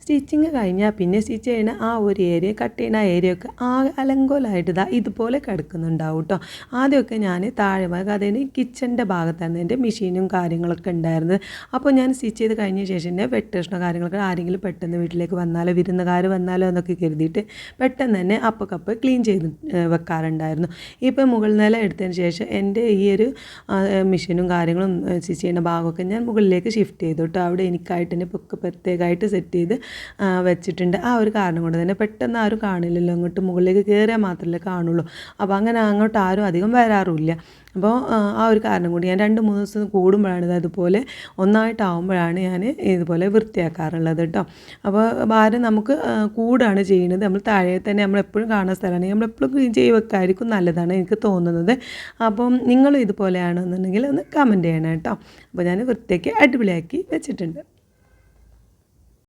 Stitching കഴിഞ്ഞാൽ പിന്നെ stitch ചെയ്യുന്ന ആ ഒരു ഏരിയ കട്ട് ചെയ്യുന്ന ആ ഏരിയ ഒക്കെ അലങ്കോലമായിട്ട് ഇതുപോലെ കിടക്കുന്നുണ്ടാവും കേട്ടോ. ആദ്യമൊക്കെ ഞാൻ താഴെ ഭാഗം അതായത് കിച്ചൻ്റെ ഭാഗത്തായിരുന്നു എൻ്റെ മെഷീനും കാര്യങ്ങളൊക്കെ ഉണ്ടായിരുന്നത്. അപ്പോൾ ഞാൻ സ്റ്റിച്ച് ചെയ്ത് കഴിഞ്ഞ ശേഷം തന്നെ വെട്ടേഷനോ കാര്യങ്ങളൊക്കെ ആരെങ്കിലും പെട്ടെന്ന് വീട്ടിലേക്ക് വന്നാലോ വിരുന്നുകാർ വന്നാലോ എന്നൊക്കെ കരുതിയിട്ട് പെട്ടെന്ന് തന്നെ അപ്പക്കപ്പ് ക്ലീൻ ചെയ്ത് വെക്കാറുണ്ടായിരുന്നു. ഇപ്പോൾ മുകൾ നില എടുത്തതിന് ശേഷം എൻ്റെ ഈ ഒരു മെഷീനും കാര്യങ്ങളും സ്റ്റിച്ച് ചെയ്യുന്ന ഭാഗമൊക്കെ ഞാൻ മുകളിലേക്ക് ഷിഫ്റ്റ് ചെയ്തു കേട്ടോ. അവിടെ എനിക്കായിട്ട് തന്നെ പ്രത്യേകമായിട്ട് സെറ്റ് ചെയ്ത് വെച്ചിട്ടുണ്ട്. ആ ഒരു കാരണം കൊണ്ട് തന്നെ പെട്ടെന്ന് ആരും കാണില്ലല്ലോ, അങ്ങോട്ട് മുകളിലേക്ക് കയറിയാൽ മാത്രമല്ലേ കാണുള്ളൂ. അപ്പോൾ അങ്ങനെ അങ്ങോട്ട് ആരും അധികം വരാറുമില്ല. അപ്പോൾ ആ ഒരു കാരണം കൊണ്ട് ഞാൻ 2-3 ദിവസം കൂടുമ്പോഴാണ് അതുപോലെ ഒന്നായിട്ടാവുമ്പോഴാണ് ഞാൻ ഇതുപോലെ വൃത്തിയാക്കാറുള്ളത് കേട്ടോ. അപ്പോൾ ഭാരം നമുക്ക് കൂടാണ് ചെയ്യുന്നത്. നമ്മൾ താഴെ തന്നെ നമ്മളെപ്പോഴും കാണുന്ന സ്ഥലമാണ്, നമ്മളെപ്പോഴും ക്ലീൻ ചെയ്ത് വെക്കായിരിക്കും നല്ലതാണ് എനിക്ക് തോന്നുന്നത്. അപ്പം നിങ്ങളും ഇതുപോലെയാണെന്നുണ്ടെങ്കിൽ ഒന്ന് കമൻറ്റ് ചെയ്യണം കേട്ടോ. അപ്പോൾ ഞാൻ വൃത്തിയാക്കി അടിപൊളിയാക്കി വെച്ചിട്ടുണ്ട്.